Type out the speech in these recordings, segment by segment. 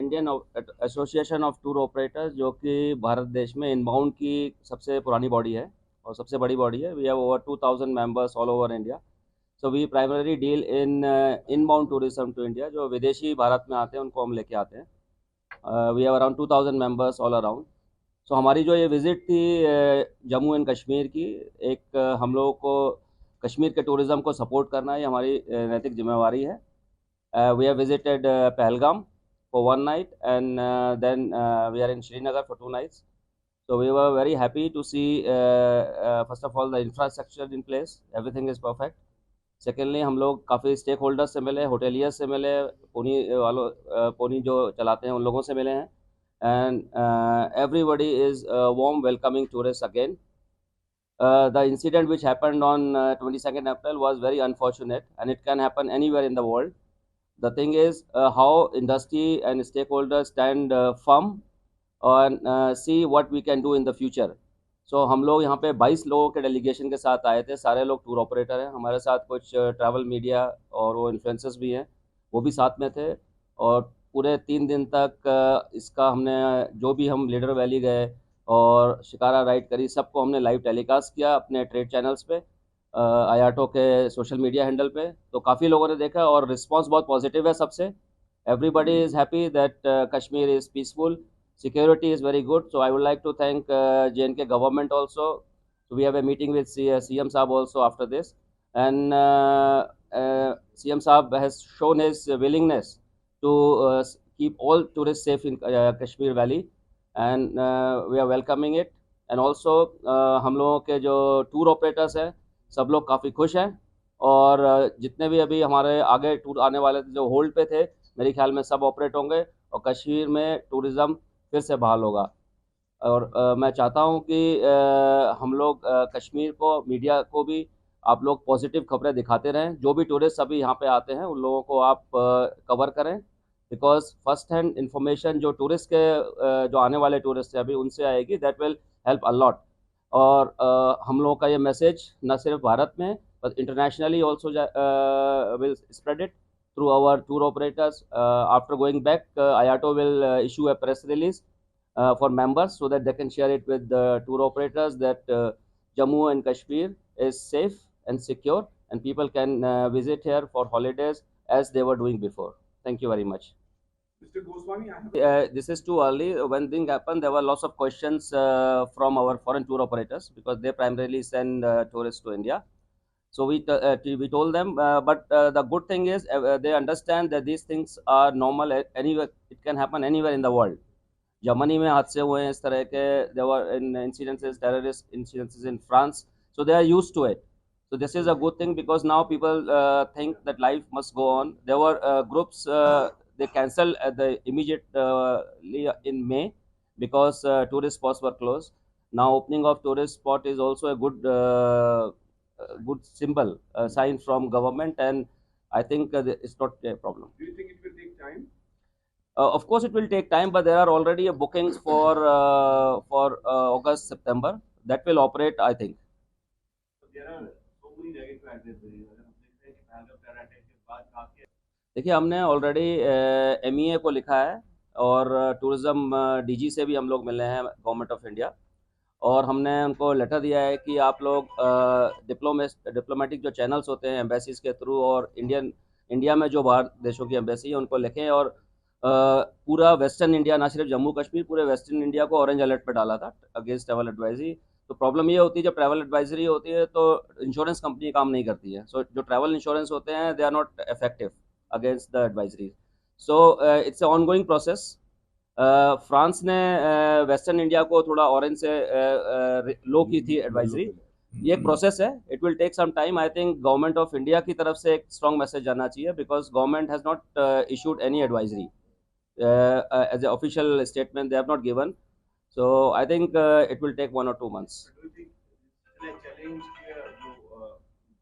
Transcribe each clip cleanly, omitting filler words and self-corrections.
Indian association of tour operators, जो कि भारत देश में इनबाउंड की सबसे पुरानी बॉडी है और सबसे बड़ी बॉडी है. We have over 2000 members all over India. So we primary deal in inbound tourism to India. जो विदेशी भारत में आते हैं उनको हम लेके आते हैं. We have around 2000 members all around. So हमारी जो ये विज़िट थी जम्मू एंड कश्मीर की, एक हम लोगों को कश्मीर के टूरिज़्म को सपोर्ट करना ये हमारी नैतिक जिम्मेवारी है. We have visited Pahalgam for one night, and then we are in Srinagar for 2 nights. So we were very happy to see, first of all, the infrastructure in place. Everything is perfect. Secondly, हम लोग काफ़ी stake holders से मिले, hoteliers से मिले, pony जो चलाते हैं उन लोगों से मिले हैं. And everybody is warm welcoming tourists again. The incident which happened on 22nd April was very unfortunate, and it can happen anywhere in the world. The thing is how industry and stakeholders stand firm and see what we can do in the future. So हम लोग यहाँ पे 22 लोगों के delegation के साथ आए थे. सारे लोग टूर ऑपरेटर हैं. हमारे साथ कुछ ट्रैवल मीडिया और वो इन्फ्लुएंसर्स भी हैं, वो भी साथ में थे. और पूरे 3 दिन तक इसका हमने जो भी हम लीडर वैली गए और शिकारा राइड करी, सबको हमने लाइव टेलीकास्ट किया अपने ट्रेड चैनल्स पे, आयाटो के सोशल मीडिया हैंडल पे. तो काफ़ी लोगों ने देखा और रिस्पांस बहुत पॉजिटिव है सबसे. Everybody is happy that Kashmir is peaceful, security is very good. So I would like to thank JNK government also. So we have a meeting with CM Saab also after this, and CM Saab has shown his willingness to keep all tourists safe in Kashmir Valley, and we are welcoming it. And also हम लोगों के जो tour operators हैं सब लोग काफ़ी खुश हैं. और जितने भी अभी हमारे आगे टूर आने वाले थे जो होल्ड पे थे, मेरे ख्याल में सब ऑपरेट होंगे और कश्मीर में टूरिज़्म फिर से बहाल होगा. और मैं चाहता हूं कि हम लोग कश्मीर को, मीडिया को भी आप लोग पॉजिटिव खबरें दिखाते रहें. जो भी टूरिस्ट अभी यहाँ पे आते हैं उन लोगों को आप कवर करें, बिकॉज फर्स्ट हैंड इंफॉर्मेशन जो टूरिस्ट के जो आने वाले टूरिस्ट हैं अभी उनसे आएगी, that will help a lot. और हम लोगों का ये मैसेज न सिर्फ भारत में but internationally also will spread it through our tour operators. After going back, IATO will issue a press release for members so that they can share it with the tour operators that Jammu and Kashmir is safe and secure, and people can visit here for holidays as they were doing before. Thank you very much. Mr. Goswami, This is too early. When thing happened, there were lots of questions from our foreign tour operators because they primarily send tourists to India. So we told them, but the good thing is they understand that these things are normal anywhere. It can happen anywhere in the world. Germany में हादसे हुए हैं इस तरह के, देवर इन incidences, terrorist incidences in France, so they are used to it. So this is a good thing because now people think that life must go on. There were groups they cancelled immediately in May because tourist spots were closed. Now opening of tourist spot is also a good symbol, sign from government, and I think it's not a problem. do you think it will take time? Of course, it will take time, but there are already bookings for August, September that will operate, I think. So there are so many negative advisories. अगर हम देखते हैं कि Pahalgam terror attack के बाद काफी देखिए, हमने ऑलरेडी MEA को लिखा है और टूरिज़्म DG से भी हम लोग मिले हैं, गवर्नमेंट ऑफ इंडिया, और हमने उनको लेटर दिया है कि आप लोग डिप्लोमेटिक जो चैनल्स होते हैं एम्बेसीज के थ्रू और इंडिया में जो बाहर देशों की एम्बेसी है उनको लिखें. और पूरा वेस्टर्न इंडिया, ना सिर्फ जम्मू कश्मीर, पूरे वेस्टर्न इंडिया को ऑरेंज अलर्ट पे डाला था अगेंस्ट ट्रैवल एडवाइजरी. तो प्रॉब्लम ये होती है जब ट्रैवल एडवाइजरी होती है तो इंश्योरेंस कंपनी काम नहीं करती है. सो जो ट्रैवल इंश्योरेंस होते हैं they are not effective against the advisory. So it's a ongoing process. France ने वेस्टर्न इंडिया को थोड़ा ऑरेंज से लो की थी एडवाइजरी. ये एक प्रोसेस है, it will take some time. I think government of India की तरफ से एक स्ट्रॉन्ग मैसेज जाना चाहिए because government has not issued any advisory as an official statement. They have not given. So I think it will take 1 or 2 months. do you think challenge जो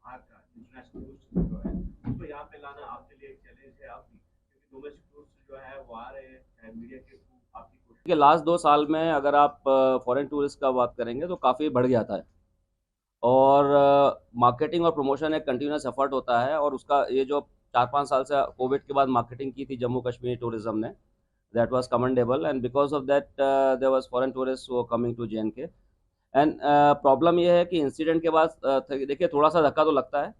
भारत का international tourist जो है उसको यहाँ पे लाना आपके लिए एक चैलेंज है आप भी, क्योंकि डोमेस्टिक टूरिस्ट जो है वो आ रहे हैं मीडिया के थ्रू आपकी कोशिश कि लास्ट 2 साल में अगर आप फॉरेन टूरिस्ट का बात करेंगे तो काफ़ी बढ़ गया था. और मार्केटिंग और प्रमोशन एक कंटिन्यूस एफर्ट होता है, और उसका ये जो 4-5 साल से कोविड के बाद मार्केटिंग की थी जम्मू कश्मीर टूरिज़्म ने, That was commendable, and because of that there was foreign tourists who were coming to JNK. And problem ये है कि इंसिडेंट के बाद देखिए थोड़ा सा धक्का तो लगता है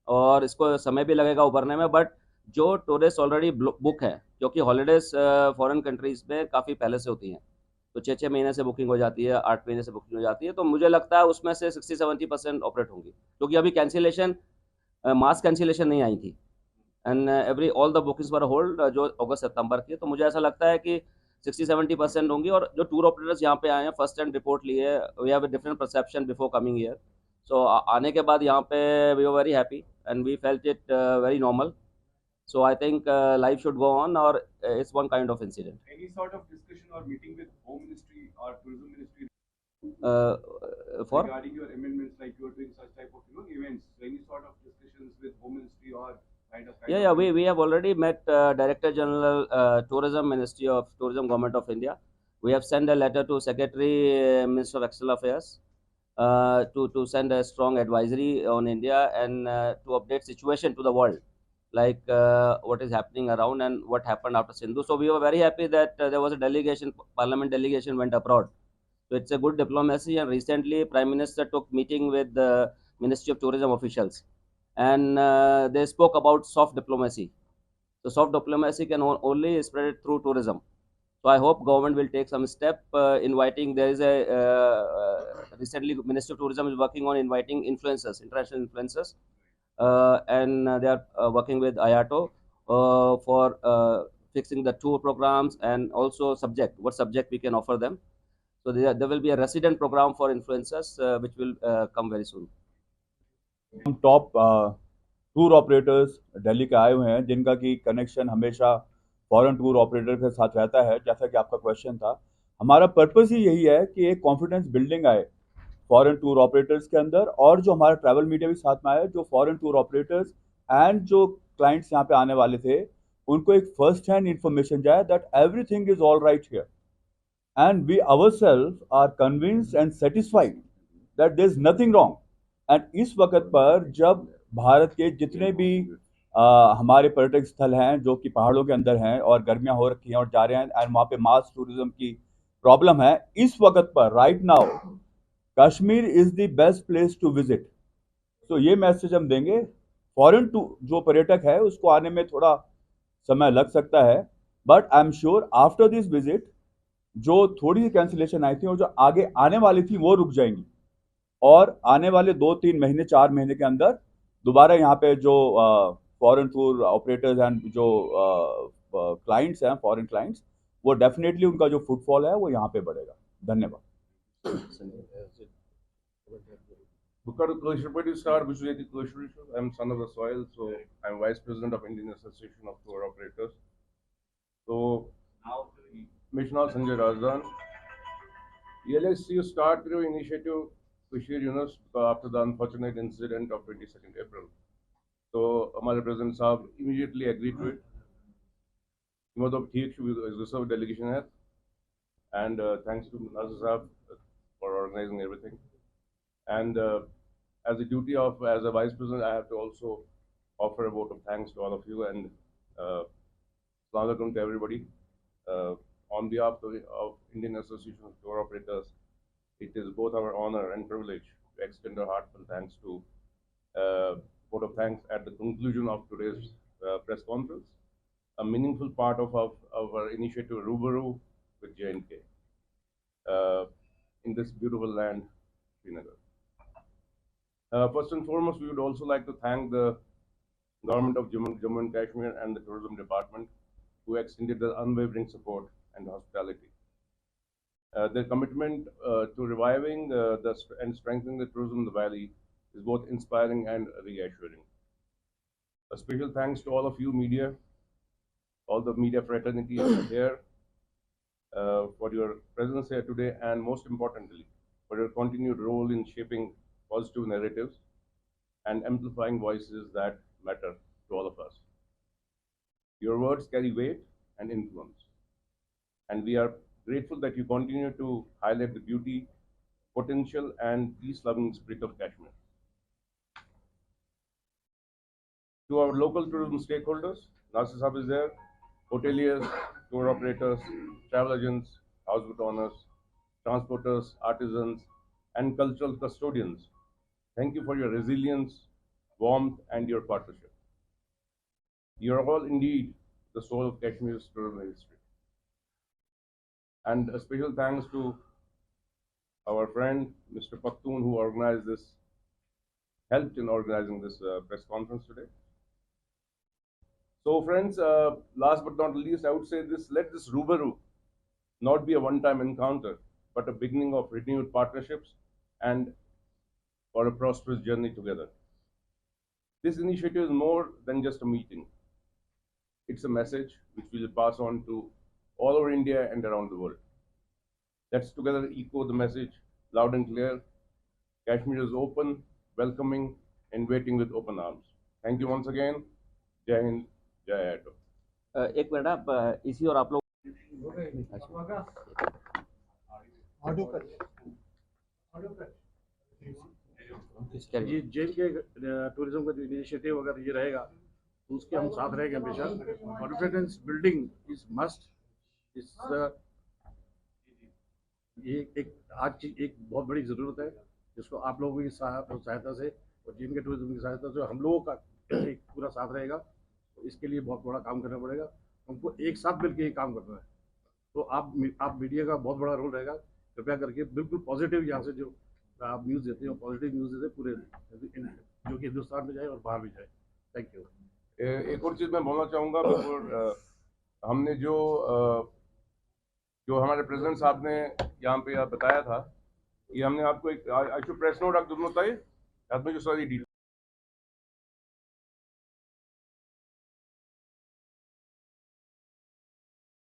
और इसको समय भी लगेगा उभरने में, बट जो टूरिस्ट ऑलरेडी बुक है, क्योंकि हॉलीडेज फॉरेन कंट्रीज में काफ़ी पहले से होती हैं, तो 6-6 महीने से बुकिंग हो जाती है, 8 महीने से बुकिंग हो जाती है, तो मुझे लगता है उसमें से 60-70% ऑपरेट होंगी, क्योंकि अभी कैंसिलेशन, मास कैंसिलेशन नहीं आई थी, and every all the bookings were hold जो अगस्त सितंबर की। तो मुझे ऐसा लगता है कि 60-70% होंगी। और जो टूर ऑपरेटर्स यहाँ पे आए हैं, फर्स्ट हैंड रिपोर्ट लिए, we have a different perception before coming year. So आने के बाद यहाँ पे we were very happy and we felt it very normal. So I think life should go on, or it's one kind of incident. Any sort of discussion or meeting with Home Ministry or Tourism Ministry Uh, for regarding your amendments, like you are doing such type of events? So any sort of discussions with Home Ministry or yeah, we have already met Director General Tourism, Ministry of Tourism, Government of India. We have sent a letter to Secretary Minister of External Affairs to send a strong advisory on India and to update situation to the world, like what is happening around and what happened after Sindhu. So we were very happy that there was a delegation, Parliament delegation went abroad. So it's a good diplomacy. And recently, Prime Minister took meeting with the Ministry of Tourism officials, and they spoke about soft diplomacy. So soft diplomacy can only spread it through tourism. So I hope government will take some step inviting. There is a recently Ministry of Tourism is working on inviting influencers, international influencers, and they are working with IATO for fixing the tour programs and also what subject we can offer them. So there will be a resident program for influencers which will come very soon. हम top tour operators Delhi के आए हुए हैं जिनका कि connection हमेशा foreign tour operator के साथ रहता है। जैसा कि आपका क्वेश्चन था, हमारा पर्पस ही यही है कि एक कॉन्फिडेंस बिल्डिंग आए फॉरेन टूर ऑपरेटर्स के अंदर, और जो हमारा ट्रैवल मीडिया भी साथ में आए, जो फॉरेन टूर ऑपरेटर्स एंड जो क्लाइंट्स यहाँ पे आने वाले थे उनको एक फर्स्ट हैंड इंफॉर्मेशन जाए that everything is all right here, and we ourselves are convinced and satisfied that there is nothing wrong. And इस वक्त पर जब भारत के जितने भी हमारे पर्यटक स्थल हैं जो कि पहाड़ों के अंदर हैं और गर्मियां हो रखी हैं और जा रहे हैं एंड वहाँ पे मास टूरिज्म की प्रॉब्लम है, इस वक्त पर right now Kashmir is the best place to visit. तो ये मैसेज हम देंगे। फॉरेन जो पर्यटक है उसको आने में थोड़ा समय लग सकता है, but I am sure after this visit जो थोड़ी सी कैंसिलेशन आई थी और जो आगे आने वाली थी वो रुक जाएंगी, और आने वाले 2-3 महीने 4 महीने के अंदर दोबारा यहाँ पे जो फॉरेन टूर ऑपरेटर्स एंड जो क्लाइंट्स हैं, फॉरेन क्लाइंट्स, वो डेफिनेटली उनका जो फुटफॉल है वो यहाँ पे बढ़ेगा। धन्यवाद। I'm son of the soil, so I'm vice president of Indian Association of Tour Operators. So now Commissioner Sanjay Razdan, ELSCU start your initiative Kashmir Yunus after the unfortunate incident of 22nd April. So हमारे president साहब immediately agreed to it. मतलब ठीक reserve delegation है, and thanks to Nazir साहब for organizing everything. And as a duty of as a vice president, I have to also offer a vote of thanks to all of you, and Assalamu alaikum to everybody. On behalf of Indian Association of Tour Operators, it is both our honor and privilege to extend our heartfelt thanks to vote of thanks at the conclusion of today's press conference, a meaningful part of our initiative Rubaru with JNK in this beautiful land, Srinagar. First and foremost, we would also like to thank the government of Jammu and Kashmir and the tourism department who extended their unwavering support and hospitality. Their commitment to reviving and strengthening the tourism in the valley is both inspiring and reassuring. A special thanks to all of you media, all the media fraternity here for your presence here today, and most importantly, for your continued role in shaping positive narratives and amplifying voices that matter to all of us. Your words carry weight and influence, and we are grateful that you continue to highlight the beauty, potential, and peace-loving spirit of Kashmir. To our local tourism stakeholders, Nasir Sahab is there, hoteliers, tour operators, travel agents, houseboat owners, transporters, artisans, and cultural custodians. Thank you for your resilience, warmth, and your partnership. You are all indeed the soul of Kashmir's tourism industry. And a special thanks to our friend Mr. Pakhtun, who helped in organizing this press conference today. So friends, last but not least, I would say let this Rubaru not be a one-time encounter, but a beginning of renewed partnerships and for a prosperous journey together. This initiative is more than just a meeting. It's a message which we will pass on to all over India and around the world. Let's together echo the message loud and clear. Kashmir is open, welcoming, and waiting with open arms. Thank you once again. Jai Hind, Jai Ato. एक minute आप इसी और आप लोग ये jail के tourism का जो इनिशिएटिव अगर ये रहेगा तो उसके हम साथ रहेंगे हमेशा। Confidence building is must. इस ये आज की एक बहुत बड़ी ज़रूरत है जिसको आप लोगों की सहायता से और जेल के टूरिज्म की सहायता से हम लोगों का एक पूरा साथ रहेगा। तो इसके लिए बहुत बड़ा काम करना पड़ेगा, हमको एक साथ मिलकर ये काम करना है। तो आप मीडिया का बहुत बड़ा रोल रहेगा। कृपया करके बिल्कुल पॉजिटिव यहाँ से जो आप न्यूज़ देते हैं पॉजिटिव न्यूज़ देते पूरे जो कि हिंदुस्तान में जाए और बाहर भी जाए। Thank you. एक और चीज़ मैं बोलना चाहूँगा बिफोर हमने जो हमारे प्रेसिडेंट साहब ने यहाँ पे बताया था कि हमने आपको एक आई शुड प्रेस नोट आप दोनों बताइए, हाथ में जो सारी डिटेल